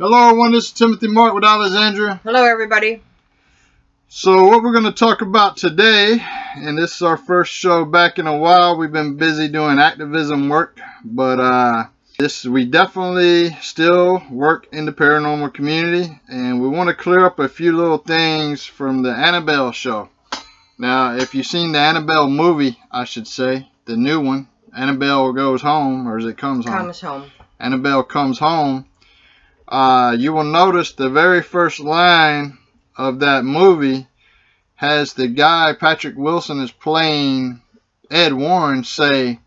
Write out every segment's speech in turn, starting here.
Hello everyone, this is Timothy Mark with Alexandria. Hello everybody. So what we're going to talk about today, and this is our first show back in a while. We've been busy doing activism work, but we definitely still work in the paranormal community, and we want to clear up a few little things from the Annabelle show. Now, if you've seen the Annabelle movie, I should say, the new one, Annabelle Goes Home, or is it Comes Home? Comes Home. Annabelle Comes Home. You will notice the very first line of that movie has the guy Patrick Wilson is playing, Ed Warren, say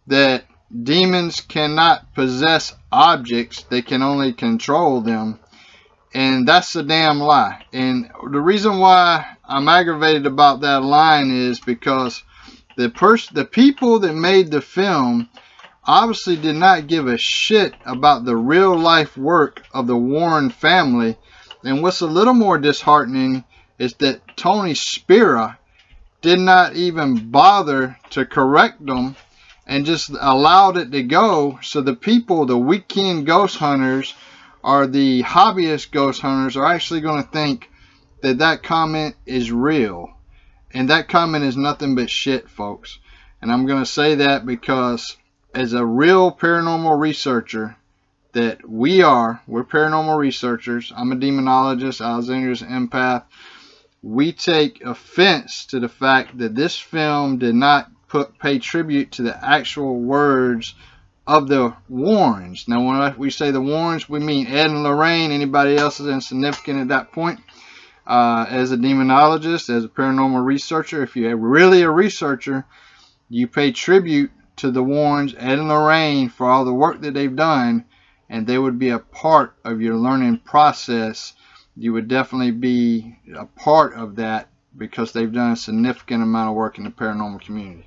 that demons cannot possess objects, they can only control them. And that's a damn lie. And the reason why I'm aggravated about that line is because the people that made the film obviously did not give a shit about the real life work of the Warren family. And what's a little more disheartening is that Tony Spera did not even bother to correct them and just allowed it to go. So the people, the weekend ghost hunters or the hobbyist ghost hunters, are actually going to think that that comment is real. And that comment is nothing but shit, folks. And I'm going to say that because as a real paranormal researcher that we're paranormal researchers. I'm a demonologist, Alexandria's an empath. We take offense to the fact that this film did not pay tribute to the actual words of the Warrens. Now, when we say the Warrens, we mean Ed and Lorraine. Anybody else is insignificant at that point. As a demonologist, as a paranormal researcher, if you're really a researcher, you pay tribute to the Warrens, Ed and Lorraine, for all the work that they've done, and they would be a part of your learning process. You would definitely be a part of that because they've done a significant amount of work in the paranormal community.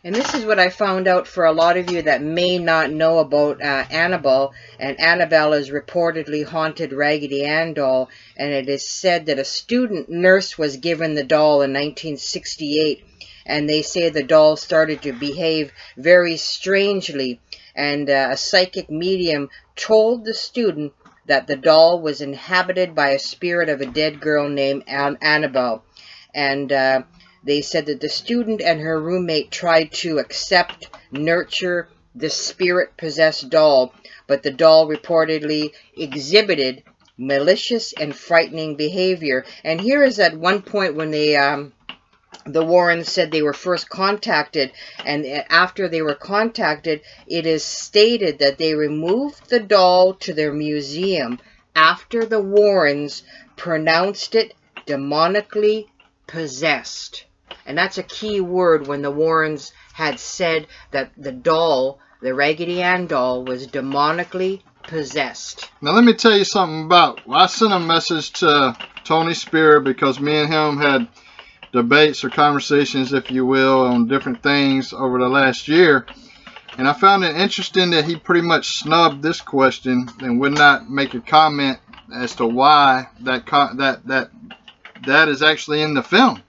And this is what I found out for a lot of you that may not know about Annabelle. And Annabelle is reportedly haunted Raggedy Ann doll, and it is said that a student nurse was given the doll in 1968. And they say the doll started to behave very strangely. And a psychic medium told the student that the doll was inhabited by a spirit of a dead girl named Annabelle. And they said that the student and her roommate tried to accept, nurture the spirit-possessed doll, but the doll reportedly exhibited malicious and frightening behavior. And here is at one point when the Warrens said they were first contacted, and after they were contacted, it is stated that they removed the doll to their museum after the Warrens pronounced it demonically possessed. And that's a key word, when the Warrens had said that the doll, the Raggedy Ann doll, was demonically possessed. Now let me tell you something about, I sent a message to Tony Spera because me and him had debates or conversations, if you will, on different things over the last year, and I found it interesting that he pretty much snubbed this question and would not make a comment as to why that is actually in the film,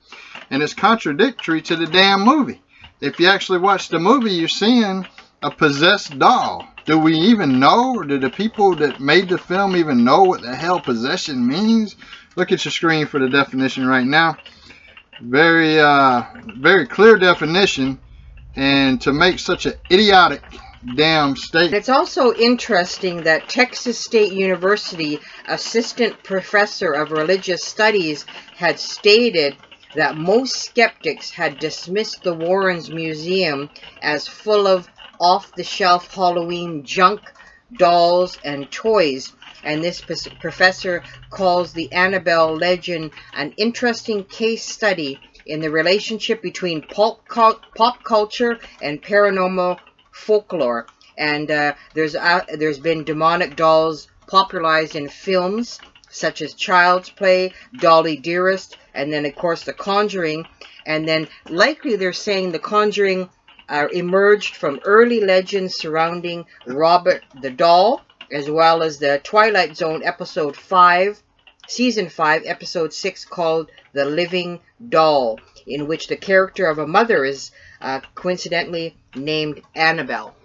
and it's contradictory to the damn movie. If you actually watch the movie, you're seeing a possessed doll. Do we even know, or do the people that made the film even know what the hell possession means? Look at your screen for the definition right now. Very clear definition, and to make such an idiotic damn statement. It's also interesting that Texas State University assistant professor of religious studies had stated that most skeptics had dismissed the Warrens Museum as full of off-the-shelf Halloween junk, dolls, and toys. And this professor calls the Annabelle legend an interesting case study in the relationship between pop culture and paranormal folklore. And there's been demonic dolls popularized in films such as Child's Play, Dolly Dearest, and then of course The Conjuring. And then likely they're saying The Conjuring emerged from early legends surrounding Robert the Doll, as well as the Twilight Zone episode 5, season 5, episode 6, called The Living Doll, in which the character of a mother is coincidentally named Annabelle.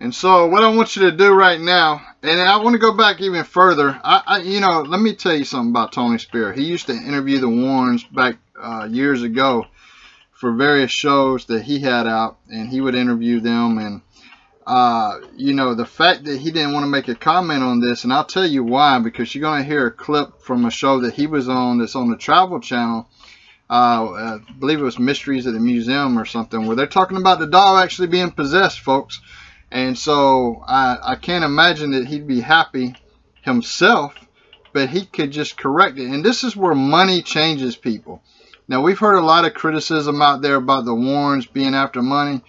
And so what I want you to do right now, and I want to go back even further. Let me tell you something about Tony Spear. He used to interview the Warrens back years ago for various shows that he had out, and he would interview them. And the fact that he didn't want to make a comment on this, and I'll tell you why, because you're going to hear a clip from a show that he was on that's on the Travel Channel. I believe it was Mysteries at the Museum or something, where they're talking about the doll actually being possessed, folks. And so I can't imagine that he'd be happy himself, but he could just correct it. And this is where money changes people. Now, we've heard a lot of criticism out there about the Warrens being after money.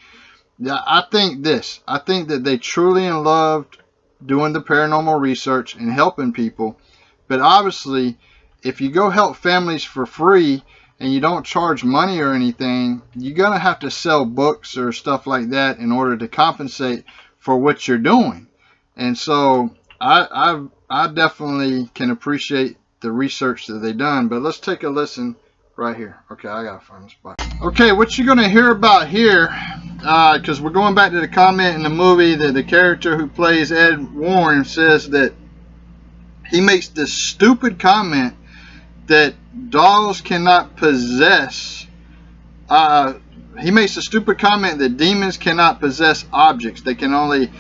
Yeah, I think that they truly loved doing the paranormal research and helping people. But obviously, if you go help families for free and you don't charge money or anything, you're going to have to sell books or stuff like that in order to compensate for what you're doing. And so I definitely can appreciate the research that they've done. But let's take a listen right here. Okay, I got to find the spot. Okay, what you're going to hear about here, because we're going back to the comment in the movie that the character who plays Ed Warren says that he makes this stupid comment that dolls cannot possess. He makes a stupid comment that demons cannot possess objects. They can only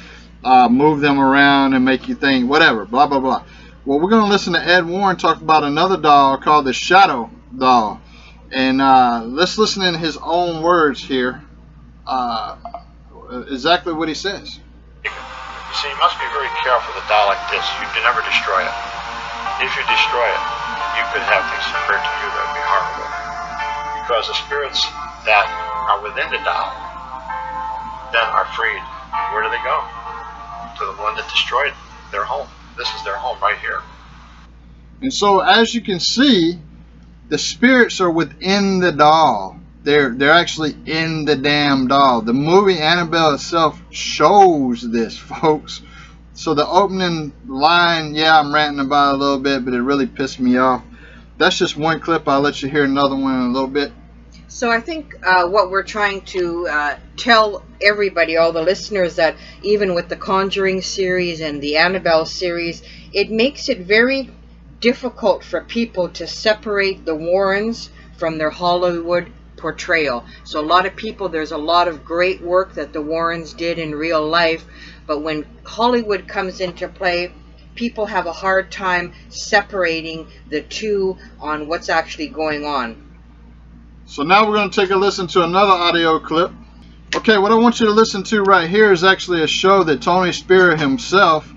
move them around and make you think whatever, blah, blah, blah. Well, we're going to listen to Ed Warren talk about another doll called the Shadow Doll. And let's listen in his own words here, exactly what he says. You see, you must be very careful with a doll like this. You can never destroy it. If you destroy it, you could have things occur to you that would be harmful. Because the spirits that are within the doll then are freed. Where do they go? To the one that destroyed their home. This is their home right here. And so, as you can see, the spirits are within the doll. They're actually in the damn doll. The movie Annabelle itself shows this, folks. So the opening line, yeah, I'm ranting about it a little bit, but it really pissed me off. That's just one clip. I'll let you hear another one in a little bit. So I think what we're trying to tell everybody, all the listeners, that even with the Conjuring series and the Annabelle series, it makes it very difficult for people to separate the Warrens from their Hollywood portrayal. So a lot of people, there's a lot of great work that the Warrens did in real life, but when Hollywood comes into play, people have a hard time separating the two on what's actually going on. So now we're going to take a listen to another audio clip. Okay, what I want you to listen to right here is actually a show that Tony Spear himself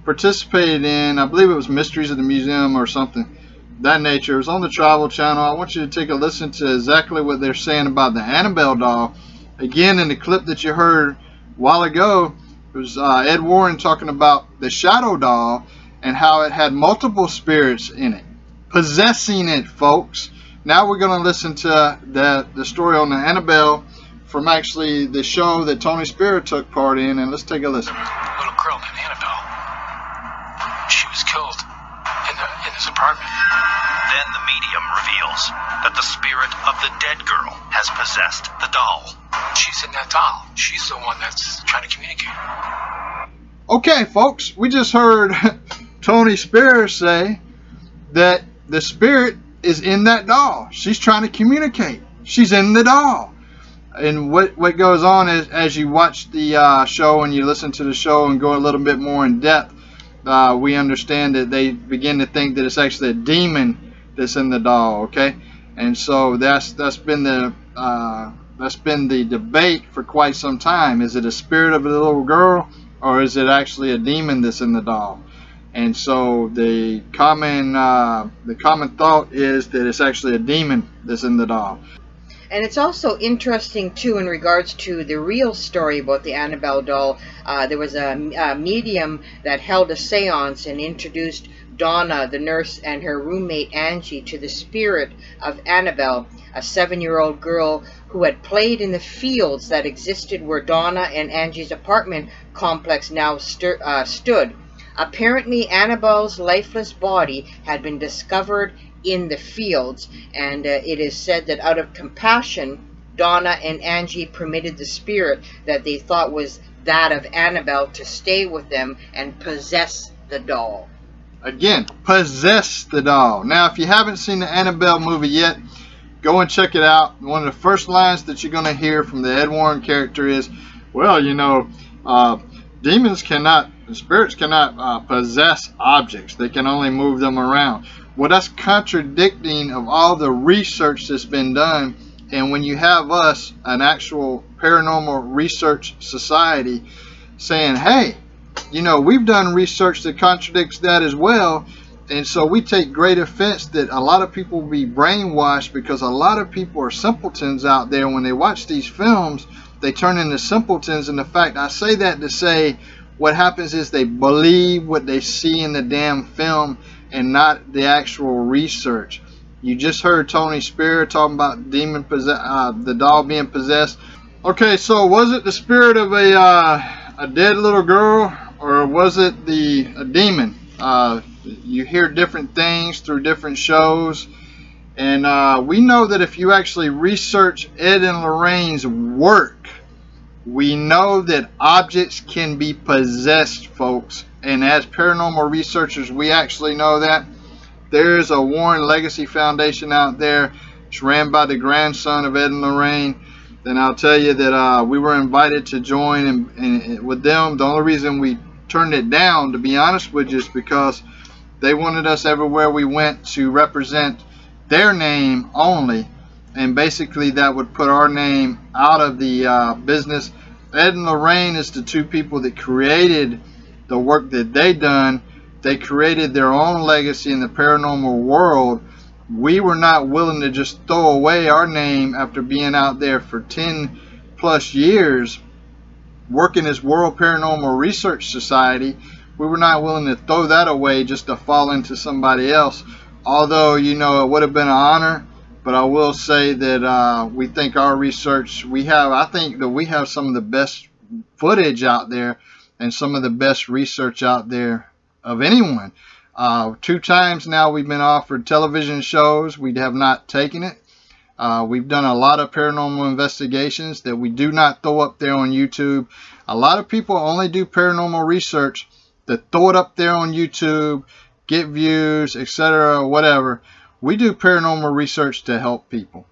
participated in. I believe it was Mysteries at the Museum or something that nature. It was on the Travel Channel. I want you to take a listen to exactly what they're saying about the Annabelle doll. Again, in the clip that you heard a while ago, it was Ed Warren talking about the Shadow doll and how it had multiple spirits in it, possessing it, folks. Now we're going to listen to the story on the Annabelle from actually the show that Tony Spear took part in, and let's take a listen. A little girl named Annabelle. She was killed in his apartment. Then the medium reveals that the spirit of the dead girl has possessed the doll. She's in that doll. She's the one that's trying to communicate. Okay, folks, we just heard Tony Spear say that the spirit is in that doll. She's trying to communicate. She's in the doll. And what goes on is, as you watch the show and you listen to the show and go a little bit more in depth, we understand that they begin to think that it's actually a demon that's in the doll. Okay, and so that's been the debate for quite some time. Is it a spirit of a little girl, or is it actually a demon that's in the doll? And so the common thought is that it's actually a demon that's in the doll. And it's also interesting, too, in regards to the real story about the Annabelle doll. There was a medium that held a seance and introduced Donna, the nurse, and her roommate Angie to the spirit of Annabelle, a 7-year-old girl who had played in the fields that existed where Donna and Angie's apartment complex now stood. Apparently, Annabelle's lifeless body had been discovered in the fields, and it is said that out of compassion, Donna and Angie permitted the spirit that they thought was that of Annabelle to stay with them and possess the doll. Again, possess the doll. Now, if you haven't seen the Annabelle movie yet, go and check it out. One of the first lines that you're going to hear from the Ed Warren character is, well, demons cannot, spirits cannot possess objects. They can only move them around. Well, that's contradicting of all the research that's been done. And when you have us, an actual paranormal research society, saying, hey, we've done research that contradicts that as well. And so we take great offense that a lot of people will be brainwashed, because a lot of people are simpletons out there. When they watch these films, they turn into simpletons. And the fact, I say that to say, what happens is they believe what they see in the damn film and not the actual research. You just heard Tony Spear talking about the doll being possessed. Okay, so was it the spirit of a dead little girl, or was it a demon? You hear different things through different shows, and we know that if you actually research Ed and Lorraine's work, we know that objects can be possessed, folks. And as paranormal researchers, we actually know that. There is a Warren Legacy Foundation out there. It's ran by the grandson of Ed and Lorraine. And I'll tell you that we were invited to join and with them. The only reason we turned it down, to be honest with you, is because they wanted us everywhere we went to represent their name only. And basically that would put our name out of the business. Ed and Lorraine is the two people that created the work that they done. They created their own legacy in the paranormal world. We were not willing to just throw away our name after being out there for 10 plus years working as World Paranormal Research Society. We were not willing to throw that away just to fall into somebody else. Although, it would have been an honor. But I will say that we think our research, I think that we have some of the best footage out there and some of the best research out there of anyone. 2 times now we've been offered television shows. We have not taken it. We've done a lot of paranormal investigations that we do not throw up there on YouTube. A lot of people only do paranormal research that throw it up there on YouTube, get views, etc., whatever. We do paranormal research to help people.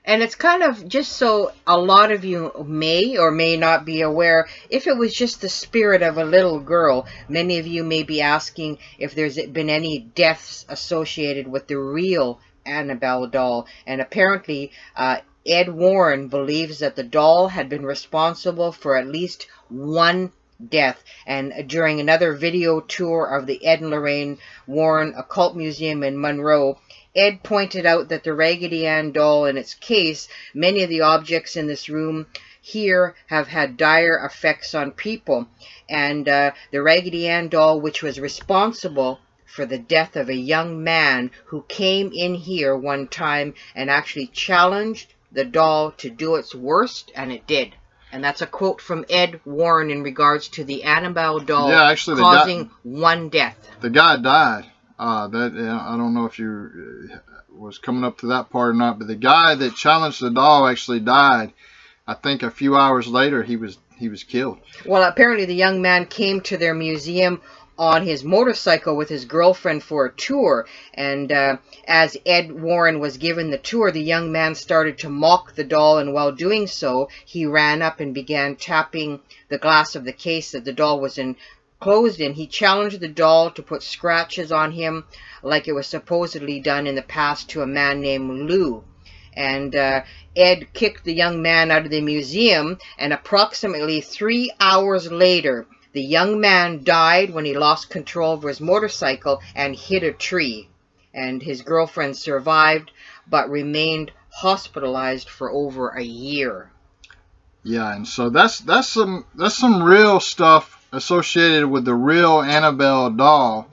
And it's kind of just so a lot of you may or may not be aware, if it was just the spirit of a little girl, many of you may be asking if there's been any deaths associated with the real Annabelle doll. And apparently Ed Warren believes that the doll had been responsible for at least one death. And during another video tour of the Ed and Lorraine Warren Occult Museum in Monroe, Ed pointed out that the Raggedy Ann doll and its case, many of the objects in this room here have had dire effects on people. And the Raggedy Ann doll, which was responsible for the death of a young man who came in here one time and actually challenged the doll to do its worst, and it did. And that's a quote from Ed Warren in regards to the Annabelle doll causing one death. The guy died. I don't know if you was coming up to that part or not, but the guy that challenged the doll actually died. I think a few hours later he was killed. Well, apparently the young man came to their museum on his motorcycle with his girlfriend for a tour, and as Ed Warren was given the tour, the young man started to mock the doll, and while doing so, he ran up and began tapping the glass of the case that the doll was enclosed in. He challenged the doll to put scratches on him like it was supposedly done in the past to a man named Lou. And Ed kicked the young man out of the museum, and approximately 3 hours later, the young man died when he lost control of his motorcycle and hit a tree. And his girlfriend survived, but remained hospitalized for over a year. Yeah, and so that's some real stuff associated with the real Annabelle doll.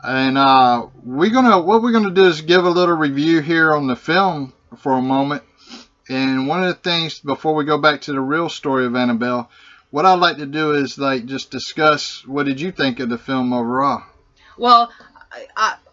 And what we're gonna do is give a little review here on the film for a moment. And one of the things before we go back to the real story of Annabelle, what I'd like to do is just discuss, what did you think of the film overall? Well,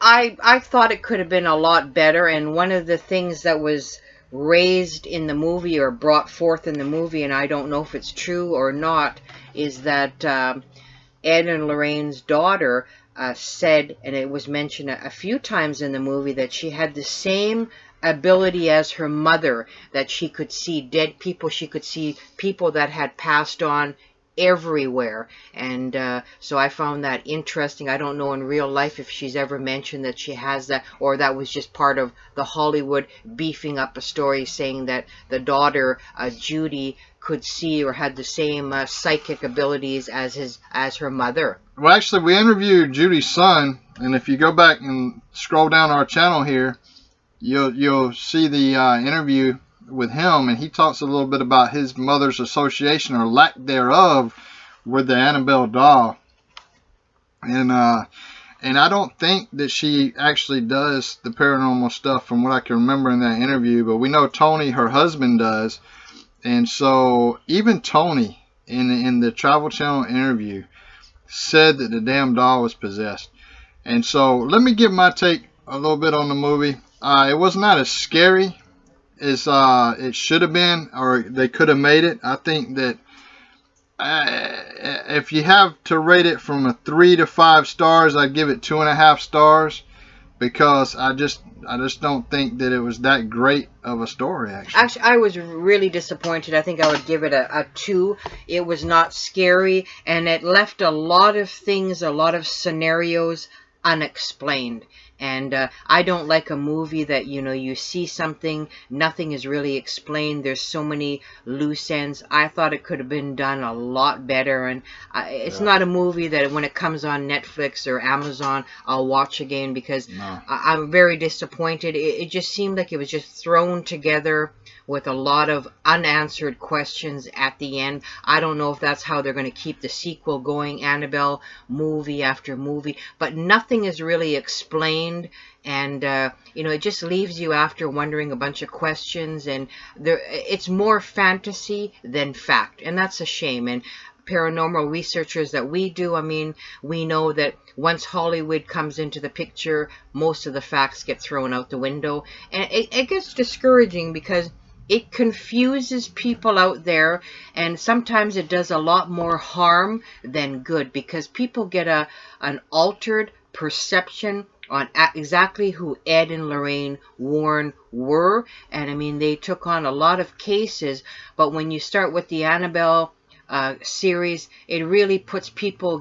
I thought it could have been a lot better, and one of the things that was raised in the movie or brought forth in the movie, and I don't know if it's true or not, is that Ed and Lorraine's daughter said, and it was mentioned a few times in the movie, that she had the same ability as her mother, that she could see dead people, she could see people that had passed on everywhere. And so I found that interesting. I don't know in real life if she's ever mentioned that she has that, or that was just part of the Hollywood beefing up a story saying that the daughter, Judy, could see or had the same psychic abilities as her mother. Well, actually, we interviewed Judy's son, and if you go back and scroll down our channel here, you'll see the interview with him, and he talks a little bit about his mother's association or lack thereof with the Annabelle doll, and I don't think that she actually does the paranormal stuff from what I can remember in that interview, but we know Tony, her husband, does. And so even Tony in the Travel Channel interview said that the damn doll was possessed. And so let me give my take a little bit on the movie. It was not as scary as it should have been, or they could have made it. I think that if you have to rate it from a 3 to 5 stars, I'd give it 2.5 stars, because I just don't think that it was that great of a story, Actually, I was really disappointed. I think I would give it a 2. It was not scary, and it left a lot of things, a lot of scenarios unexplained. And I don't like a movie that, you see something, nothing is really explained. There's so many loose ends. I thought it could have been done a lot better. And it's not a movie that when it comes on Netflix or Amazon, I'll watch again, because I'm very disappointed. It just seemed like it was just thrown together with a lot of unanswered questions at the end. I don't know if that's how they're going to keep the sequel going, Annabelle, movie after movie, but nothing is really explained, and it just leaves you after wondering a bunch of questions, and it's more fantasy than fact, and that's a shame. And paranormal researchers that we do, I mean, we know that once Hollywood comes into the picture, most of the facts get thrown out the window, and it gets discouraging because it confuses people out there, and sometimes it does a lot more harm than good, because people get an altered perception on exactly who Ed and Lorraine Warren were. And I mean, they took on a lot of cases, but when you start with the Annabelle series, it really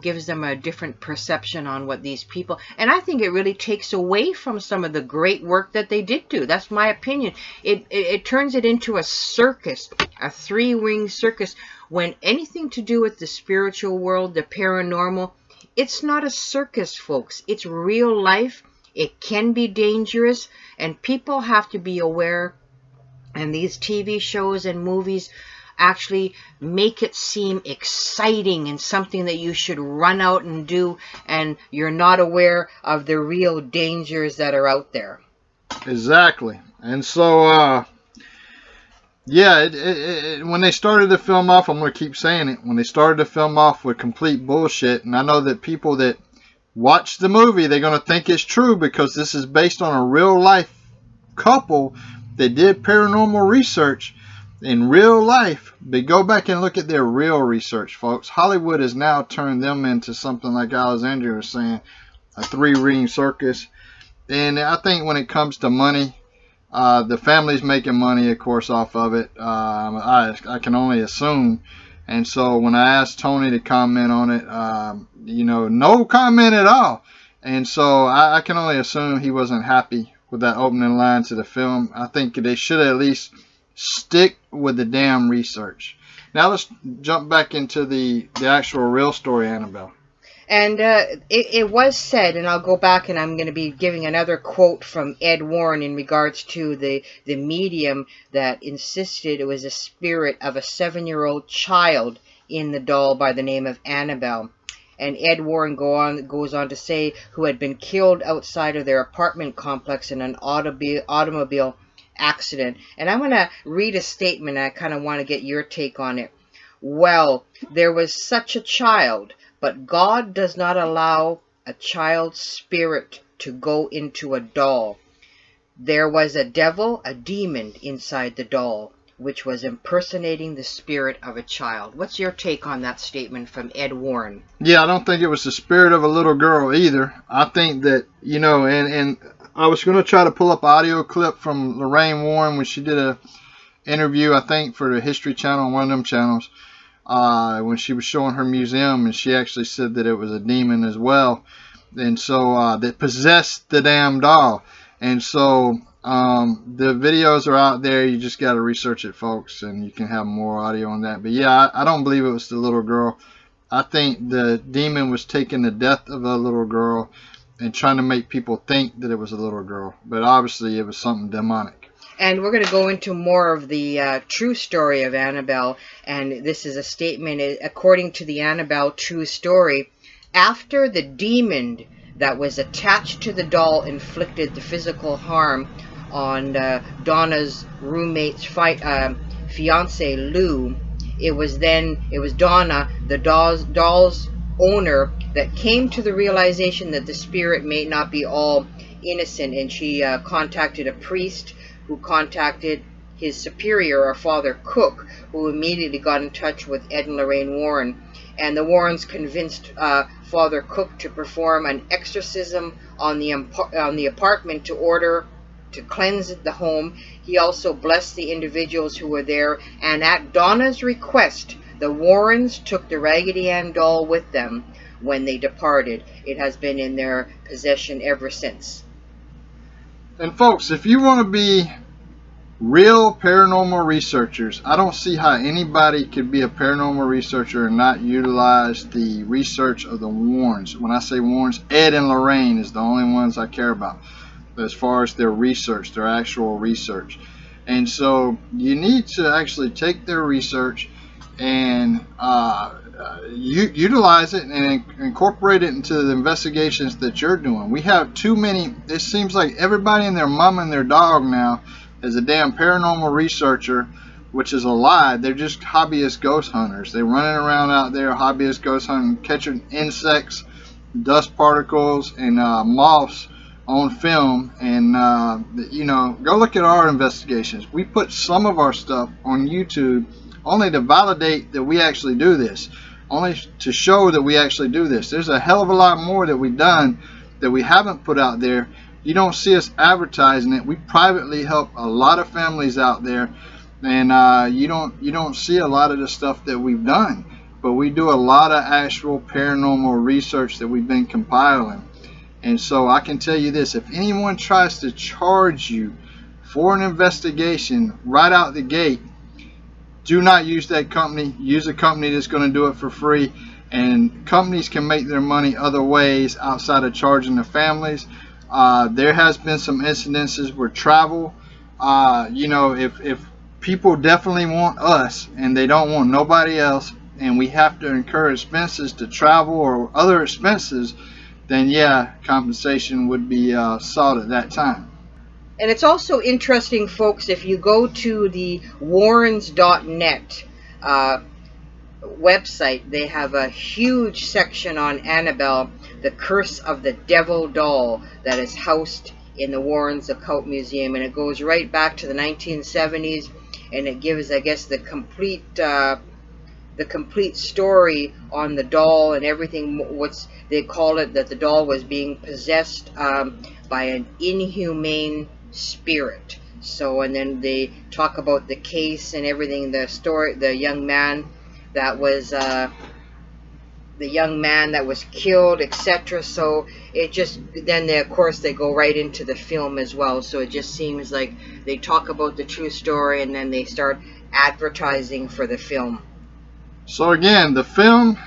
gives them a different perception on what these people, and I think it really takes away from some of the great work that they did do. That's my opinion. It turns it into a circus, a 3-ring circus, when anything to do with the spiritual world, the paranormal, it's not a circus, folks. It's real life. It can be dangerous, and people have to be aware, and these TV shows and movies actually make it seem exciting and something that you should run out and do, and you're not aware of the real dangers that are out there. Exactly. And so when they started to film off, I'm going to keep saying it, when they started to film off with complete bullshit, and I know that people that watch the movie, they're going to think it's true because this is based on a real life couple that did paranormal research in real life. But go back and look at their real research, folks. Hollywood has now turned them into something, like Alexandria was saying, a 3-ring circus. And I think when it comes to money, the family's making money, of course, off of it. I can only assume. And so when I asked Tony to comment on it, no comment at all. And so I can only assume he wasn't happy with that opening line to the film. I think they should at least stick with the damn research. Now let's jump back into the actual real story, Annabelle. And it was said, and I'll go back and I'm going to be giving another quote from Ed Warren in regards to the medium that insisted it was a spirit of a 7-year-old child in the doll by the name of Annabelle. And Ed Warren goes on to say, who had been killed outside of their apartment complex in an automobile accident. And I'm going to read a statement. I kind of want to get your take on it. Well, there was such a child, but God does not allow a child's spirit to go into a doll. There was a devil, a demon inside the doll, which was impersonating the spirit of a child. What's your take on that statement from Ed Warren? Yeah, I don't think it was the spirit of a little girl either. I think that, and I was going to try to pull up an audio clip from Lorraine Warren when she did a interview, I think, for the History Channel, one of them channels, when she was showing her museum, and she actually said that it was a demon as well, and so that possessed the damn doll. And so the videos are out there. You just got to research it, folks, and you can have more audio on that. But yeah, I don't believe it was the little girl. I think the demon was taking the death of a little girl and trying to make people think that it was a little girl. But obviously it was something demonic. And we're going to go into more of the true story of Annabelle. And this is a statement, according to the Annabelle true story, after the demon that was attached to the doll inflicted the physical harm on Donna's roommate's fiance Lou, it was Donna, the doll's owner, that came to the realization that the spirit may not be all innocent, and she contacted a priest, who contacted his superior, or Father Cook, who immediately got in touch with Ed and Lorraine Warren. And the Warrens convinced Father Cook to perform an exorcism on the apartment to cleanse the home. He also blessed the individuals who were there, and at Donna's request, the Warrens took the Raggedy Ann doll with them when they departed. It has been in their possession ever since. And folks, if you want to be real paranormal researchers, I don't see how anybody could be a paranormal researcher and not utilize the research of the Warrens. When I say Warrens, Ed and Lorraine is the only ones I care about as far as their research, their actual research. And so you need to actually take their research and utilize it and incorporate it into the investigations that you're doing. We have too many. It seems like everybody and their mom and their dog now is a damn paranormal researcher, which is a lie. They're just hobbyist ghost hunters. They're running around out there, hobbyist ghost hunting, catching insects, dust particles, and moths on film. And go look at our investigations. We put some of our stuff on YouTube only to validate that we actually do this, only to show that we actually do this. There's a hell of a lot more that we've done that we haven't put out there. You don't see us advertising it. We privately help a lot of families out there, and you don't see a lot of the stuff that we've done. But we do a lot of actual paranormal research that we've been compiling. And so I can tell you this: if anyone tries to charge you for an investigation right out the gate, do not use that company. Use a company that's going to do it for free. And companies can make their money other ways outside of charging the families. There has been some incidences where travel, if people definitely want us and they don't want nobody else, and we have to incur expenses to travel or other expenses, then yeah, compensation would be sought at that time. And it's also interesting, folks, if you go to the warrens.net website, they have a huge section on Annabelle, the curse of the devil doll, that is housed in the Warrens Occult Museum. And it goes right back to the 1970s, and it gives, I guess, the complete story on the doll and everything. They call it that the doll was being possessed by an inhumane spirit. So, and then they talk about the case and everything, the story, the young man that was killed, etc. So it just, then of course they go right into the film as well. So it just seems like they talk about the true story and then they start advertising for the film. So again, the film,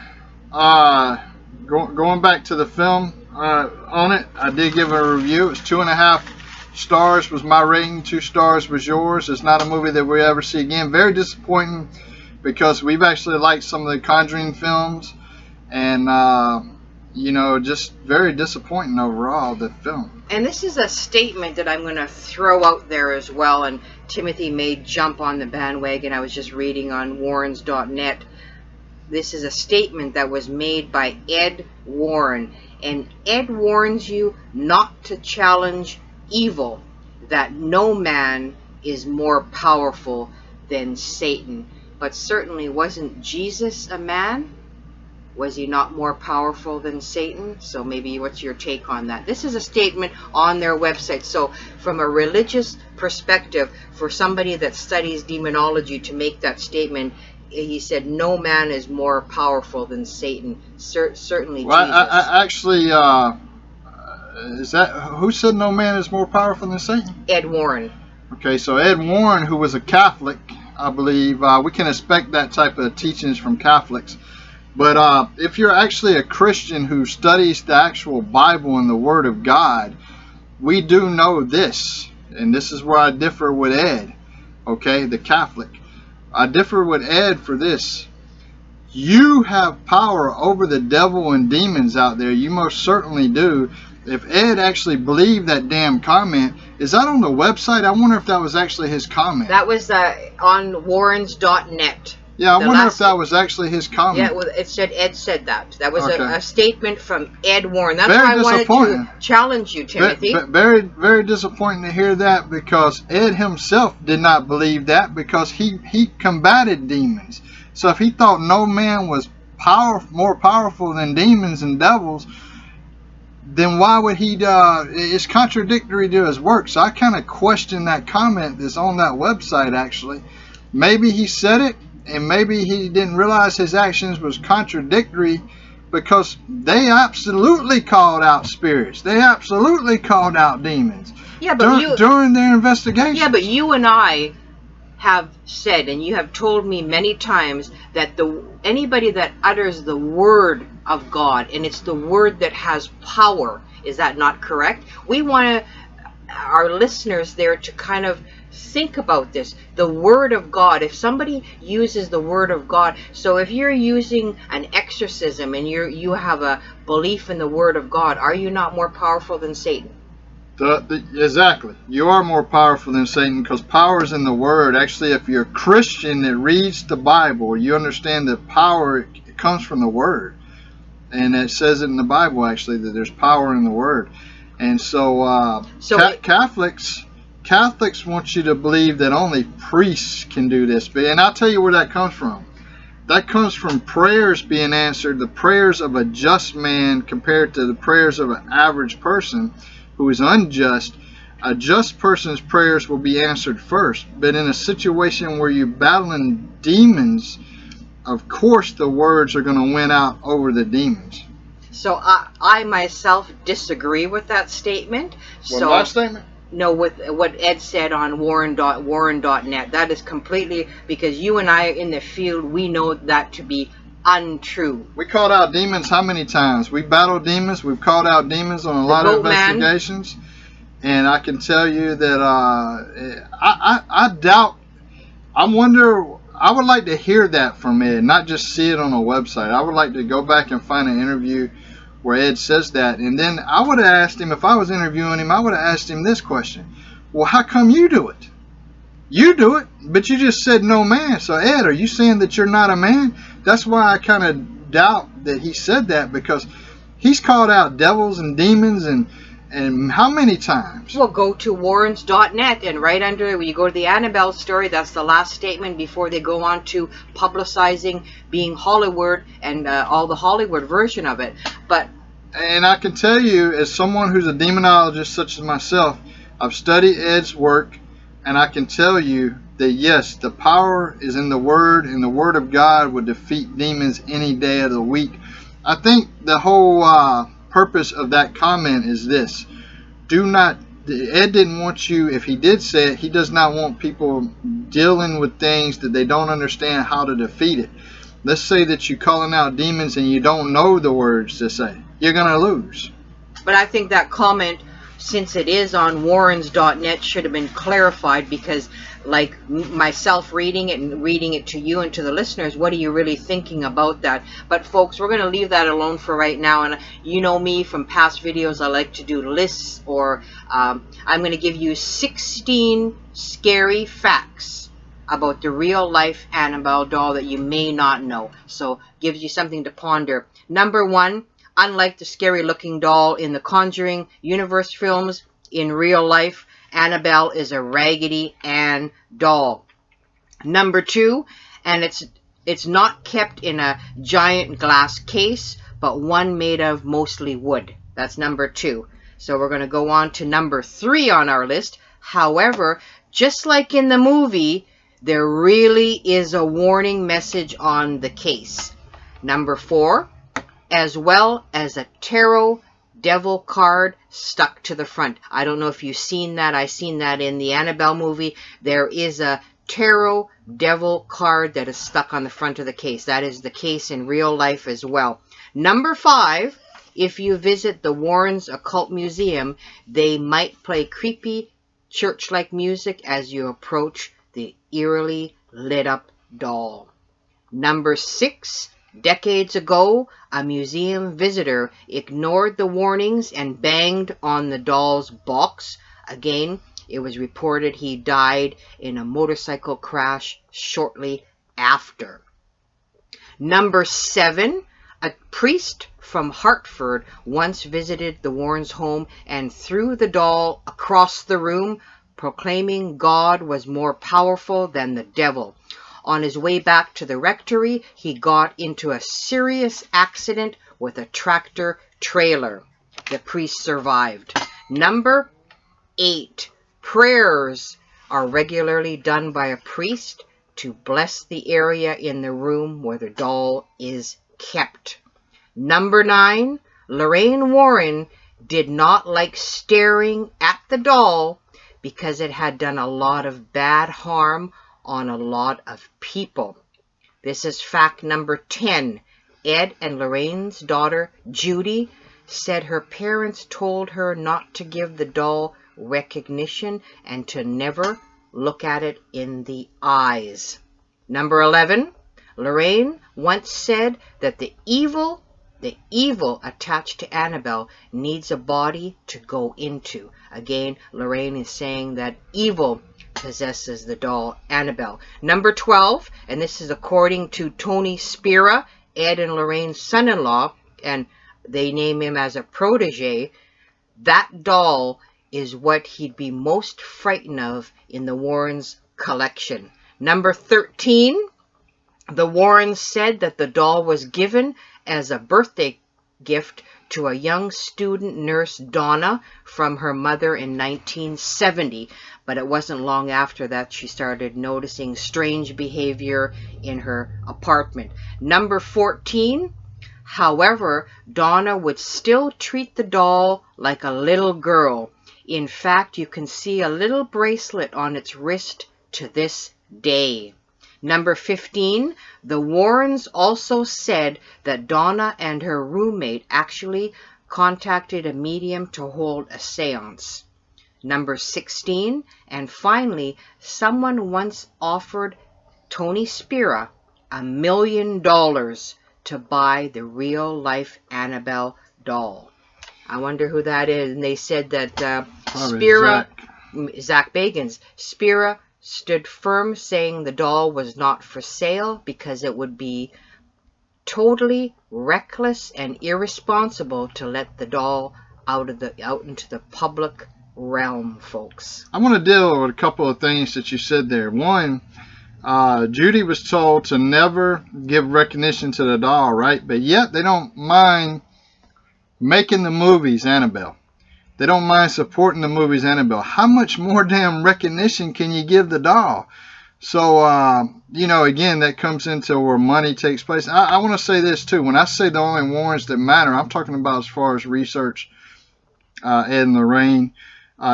going back to the film on it, I did give a review. It's 2.5 stars was my rating, 2 stars was yours. It's not a movie that we ever see again. Very disappointing, because we've actually liked some of the Conjuring films, and just very disappointing overall, the film. And this is a statement that I'm going to throw out there as well, and Timothy may jump on the bandwagon. I was just reading on warrens.net. This is a statement that was made by Ed Warren, and Ed warns you not to challenge evil. that no man is more powerful than Satan. But certainly wasn't Jesus a man? Was he not more powerful than Satan? So maybe what's your take on that? This is a statement on their website. So from a religious perspective, for somebody that studies demonology to make that statement, he said no man is more powerful than Satan. Certainly Well, Jesus. I actually, is that who said no man is more powerful than Satan? Ed Warren. Okay, so Ed Warren, who was a Catholic, I believe, we can expect that type of teachings from Catholics. But if you're actually a Christian who studies the actual Bible and the Word of God, we do know this, and this is where I differ with Ed, okay, the Catholic. I differ with Ed for this. You have power over the devil and demons out there. You most certainly do. If Ed actually believed that damn comment, is that on the website? I wonder if that was actually his comment. That was on warrens.net. Yeah, I wonder if that was actually his comment. Yeah, well, it said Ed said that. That was Okay. a statement from Ed Warren. That's Very why I wanted disappointing. to challenge you, Timothy. Very, very disappointing to hear that, because Ed himself did not believe that, because he combated demons. So if he thought no man was more powerful than demons and devils, then why would he? It's contradictory to his work. So I kind of question that comment that's on that website. Actually, maybe he said it, and maybe he didn't realize his actions was contradictory, because they absolutely called out spirits. They absolutely called out demons. Yeah, but during their investigation. Yeah, but you and I have said, and you have told me many times, that anybody that utters the word of God, and it's the word that has power, is that not correct? We want our listeners there to kind of think about this. The word of God. If somebody uses the word of God, so if you're using an exorcism and you have a belief in the word of God, are you not more powerful than Satan? Exactly. You are more powerful than Satan, because power is in the Word. Actually, if you're a Christian that reads the Bible, you understand that power comes from the Word. And it says it in the Bible, actually, that there's power in the Word. And so, Catholics want you to believe that only priests can do this. And I'll tell you where that comes from. That comes from prayers being answered, the prayers of a just man compared to the prayers of an average person who is unjust. A just person's prayers will be answered first. But in a situation where you're battling demons, of course the words are going to win out over the demons. So I myself disagree with that statement. My statement? No, with what Ed said on warren.net. That is completely, because you and I in the field, we know that to be untrue. We called out demons how many times? We battled demons. We've called out demons on a lot of investigations. And I can tell you that I doubt, I wonder, I would like to hear that from Ed, not just see it on a website. I would like to go back and find an interview where Ed says that. And then I would have asked him, if I was interviewing him, I would have asked him this question. Well, how come you do it? You do it, but you just said no man. So Ed, are you saying that you're not a man? That's why I kind of doubt that he said that, because he's called out devils and demons and how many times? Well, go to warrens.net, and right under, when you go to the Annabelle story, that's the last statement before they go on to publicizing being Hollywood and all the Hollywood version of it. And I can tell you, as someone who's a demonologist such as myself, I've studied Ed's work, and I can tell you that yes, the power is in the Word, and the Word of God would defeat demons any day of the week. I think the whole purpose of that comment is this. Ed didn't want you, if he did say it, he does not want people dealing with things that they don't understand how to defeat it. Let's say that you're calling out demons and you don't know the words to say. You're going to lose. But I think that comment, since it is on warrens.net, should have been clarified, because like myself reading it and reading it to you and to the listeners, what are you really thinking about that? But folks, we're going to leave that alone for right now. And you know me from past videos, I like to do lists, or I'm going to give you 16 scary facts about the real life Annabelle doll that you may not know. So gives you something to ponder. Number 1, unlike the scary looking doll in the Conjuring universe films, in real life, Annabelle is a Raggedy Ann doll. Number 2, and it's not kept in a giant glass case, but one made of mostly wood. That's number 2. So we're going to go on to number 3 on our list. However, just like in the movie, there really is a warning message on the case. Number 4, as well as a tarot devil card stuck to the front. I don't know if you've seen that. I seen that in the Annabelle movie. There is a tarot devil card that is stuck on the front of the case. That is the case in real life as well. Number 5, if you visit the Warrens Occult Museum, they might play creepy church-like music as you approach the eerily lit up doll. Number 6, decades ago, a museum visitor ignored the warnings and banged on the doll's box. Again, it was reported he died in a motorcycle crash shortly after. Number 7, a priest from Hartford once visited the Warrens' home and threw the doll across the room, proclaiming God was more powerful than the devil. On his way back to the rectory, he got into a serious accident with a tractor trailer. The priest survived. Number 8, prayers are regularly done by a priest to bless the area in the room where the doll is kept. Number 9, Lorraine Warren did not like staring at the doll because it had done a lot of bad harm on a lot of people. This is fact number 10. Ed and Lorraine's daughter, Judy, said her parents told her not to give the doll recognition and to never look at it in the eyes. Number 11, Lorraine once said that the evil attached to Annabelle needs a body to go into. Again, Lorraine is saying that evil possesses the doll Annabelle. Number 12, and this is according to Tony Spira, Ed and Lorraine's son-in-law, and they name him as a protege, that doll is what he'd be most frightened of in the Warrens' collection. Number 13, the Warrens said that the doll was given as a birthday gift to a young student nurse, Donna, from her mother in 1970. But it wasn't long after that she started noticing strange behavior in her apartment. Number 14, however, Donna would still treat the doll like a little girl. In fact, you can see a little bracelet on its wrist to this day. Number 15, the Warrens also said that Donna and her roommate actually contacted a medium to hold a seance. Number 16, and finally, someone once offered Tony Spira $1 million to buy the real-life Annabelle doll. I wonder who that is. And they said that Spira, Zach Bagans, Spira stood firm, saying the doll was not for sale because it would be totally reckless and irresponsible to let the doll out into the public realm, folks. I want to deal with a couple of things that you said there. One, Judy was told to never give recognition to the doll, right? But yet they don't mind making the movies Annabelle. They don't mind supporting the movies Annabelle. How much more damn recognition can you give the doll? So, again, that comes into where money takes place. I want to say this, too. When I say the only Warrens that matter, I'm talking about as far as research, Ed and Lorraine.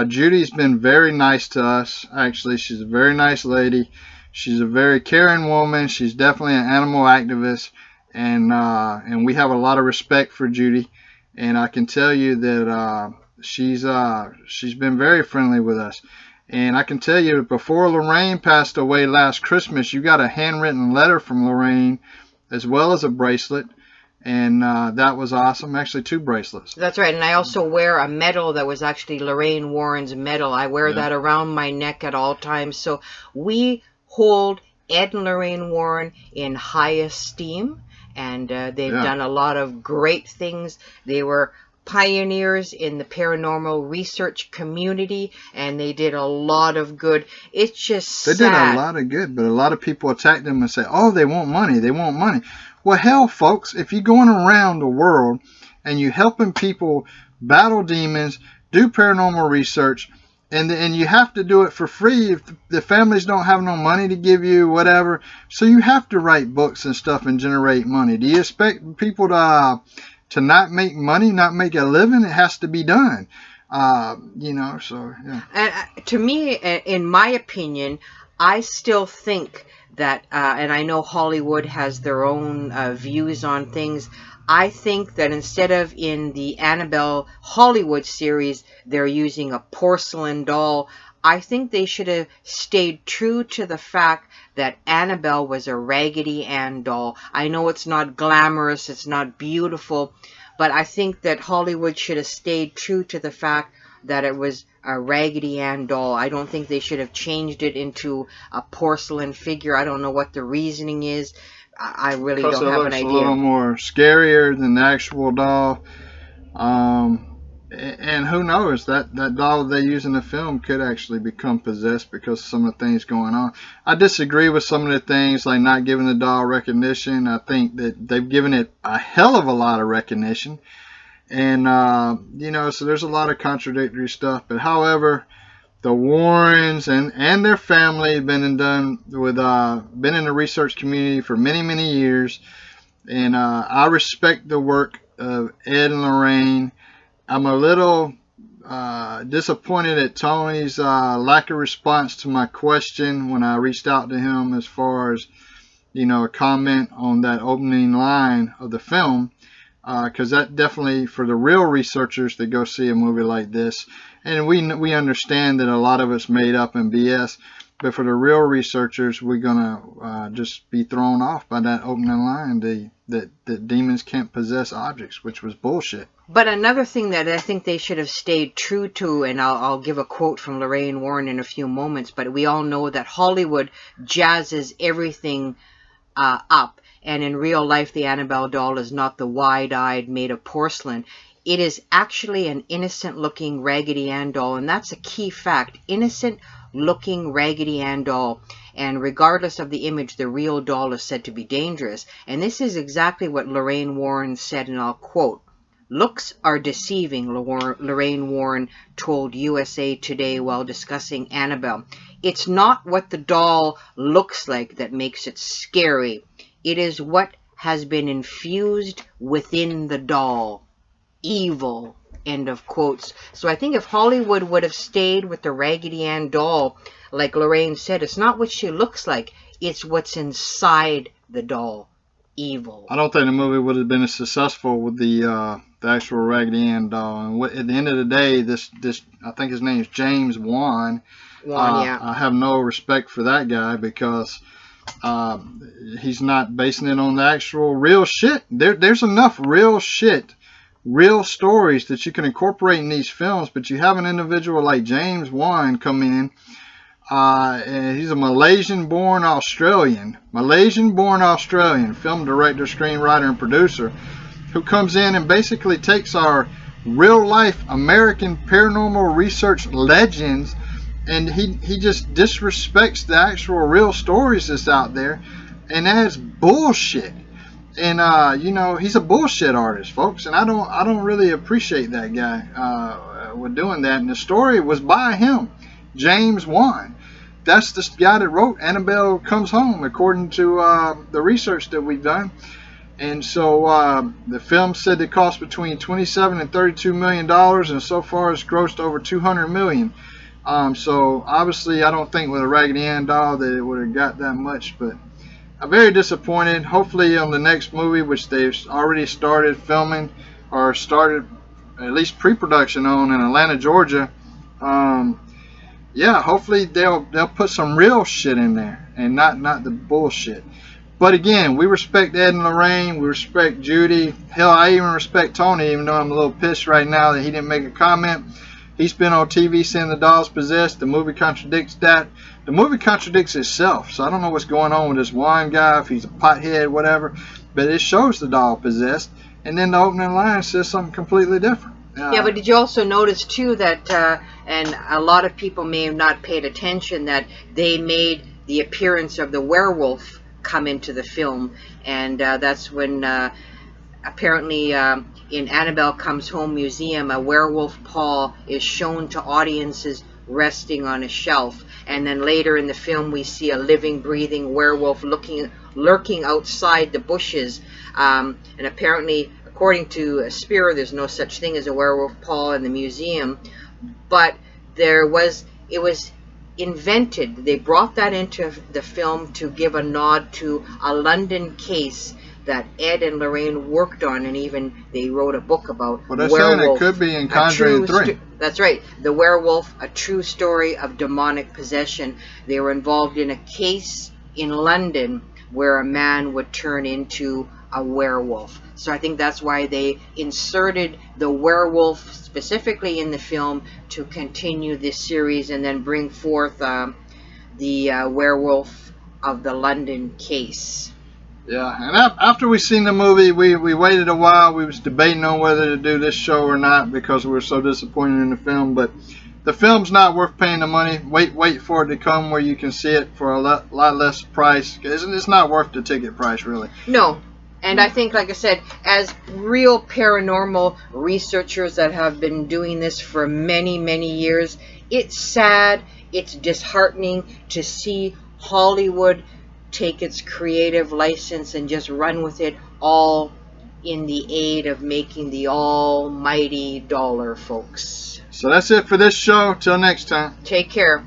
Judy's been very nice to us, actually. She's a very nice lady. She's a very caring woman. She's definitely an animal activist. And we have a lot of respect for Judy. And I can tell you that she's been very friendly with us. And I can tell you, before Lorraine passed away last Christmas, you got a handwritten letter from Lorraine, as well as a bracelet. And that was awesome. Actually, 2 bracelets. That's right. And I also wear a medal that was actually Lorraine Warren's medal. I wear that around my neck at all times. So we hold Ed and Lorraine Warren in high esteem. And they've done a lot of great things. They were pioneers in the paranormal research community, and they did a lot of good. It's just They did a sad. lot of good, but a lot of people attack them and say, oh, they want money. They want money. Well, hell, folks, if you're going around the world and you're helping people battle demons, do paranormal research, and you have to do it for free if the families don't have no money to give you, whatever. So you have to write books and stuff and generate money. Do you expect people to not make money, not make a living? It has to be done. So yeah. And to me, in my opinion, I still think that, and I know Hollywood has their own views on things. I think that instead of in the Annabelle Hollywood series, they're using a porcelain doll. I think they should have stayed true to the fact that Annabelle was a Raggedy Ann doll. I know it's not glamorous, it's not beautiful, but I think that Hollywood should have stayed true to the fact that it was a Raggedy Ann doll. I don't think they should have changed it into a porcelain figure. I don't know what the reasoning is. I really Plus don't it have an looks a idea. little more scarier than the actual doll. And who knows, that doll they use in the film could actually become possessed because of some of the things going on. I disagree with some of the things, like not giving the doll recognition. I think that they've given it a hell of a lot of recognition. And, so there's a lot of contradictory stuff. But however, the Warrens and their family have been in the research community for many, many years. And I respect the work of Ed and Lorraine. I'm a little disappointed at Tony's lack of response to my question when I reached out to him as far as, a comment on that opening line of the film. Because that definitely, for the real researchers that go see a movie like this, and we understand that a lot of it's made up and BS, but for the real researchers, we're gonna just be thrown off by that opening line, that demons can't possess objects, which was bullshit. But another thing that I think they should have stayed true to, and I'll give a quote from Lorraine Warren in a few moments, but we all know that Hollywood jazzes everything up. And in real life, the Annabelle doll is not the wide-eyed made of porcelain. It is actually an innocent-looking Raggedy Ann doll, and that's a key fact. Innocent-looking Raggedy Ann doll. And regardless of the image, the real doll is said to be dangerous. And this is exactly what Lorraine Warren said, and I'll quote, "Looks are deceiving," Lorraine Warren told USA Today while discussing Annabelle. "It's not what the doll looks like that makes it scary. It is what has been infused within the doll. Evil." End of quotes. So I think if Hollywood would have stayed with the Raggedy Ann doll, like Lorraine said, it's not what she looks like, it's what's inside the doll. Evil. I don't think the movie would have been as successful with the actual Raggedy Ann doll. And at the end of the day, this I think his name is James Wan. Yeah. I have no respect for that guy because he's not basing it on the actual real shit. There's enough real shit, real stories that you can incorporate in these films, but you have an individual like James Wan come in. And he's a Malaysian-born Australian, film director, screenwriter, and producer, who comes in and basically takes our real-life American paranormal research legends, and he just disrespects the actual real stories that's out there, and adds bullshit. And he's a bullshit artist, folks, and I don't really appreciate that guy with doing that. And the story was by him, James Wan. That's the guy that wrote Annabelle Comes Home, according to the research that we've done. And so the film said it cost between $27 and $32 million, and so far it's grossed over $200 million. So obviously I don't think with a Raggedy Ann doll that it would have got that much, but I'm very disappointed. Hopefully on the next movie, which they've already started filming, or started at least pre-production on in Atlanta, Georgia, hopefully they'll put some real shit in there and not the bullshit. But again, we respect Ed and Lorraine. We respect Judy. Hell, I even respect Tony, even though I'm a little pissed right now that he didn't make a comment. He's been on TV saying the doll's possessed. The movie contradicts that. The movie contradicts itself. So I don't know what's going on with this wine guy, if he's a pothead, whatever. But it shows the doll possessed. And then the opening line says something completely different. Yeah, but did you also notice too that, and a lot of people may have not paid attention, that they made the appearance of the werewolf come into the film, and that's when apparently in Annabelle Comes Home Museum, a werewolf paw is shown to audiences resting on a shelf, and then later in the film we see a living, breathing werewolf lurking outside the bushes, and apparently, according to Spear, there's no such thing as a werewolf paw in the museum, but it was invented. They brought that into the film to give a nod to a London case that Ed and Lorraine worked on, and even they wrote a book about Well, they're saying it werewolf. could be in Conjuring 3. That's right. The Werewolf, a true story of demonic possession. They were involved in a case in London where a man would turn into a werewolf. So I think that's why they inserted the werewolf specifically in the film to continue this series and then bring forth the werewolf of the London case. Yeah, and after we seen the movie, we waited a while. We was debating on whether to do this show or not because we were so disappointed in the film. But the film's not worth paying the money. Wait for it to come where you can see it for a lot less price. It's not worth the ticket price, really. No. And I think, like I said, as real paranormal researchers that have been doing this for many, many years, it's sad, it's disheartening to see Hollywood take its creative license and just run with it, all in the aid of making the almighty dollar, folks. So that's it for this show. Till next time. Take care.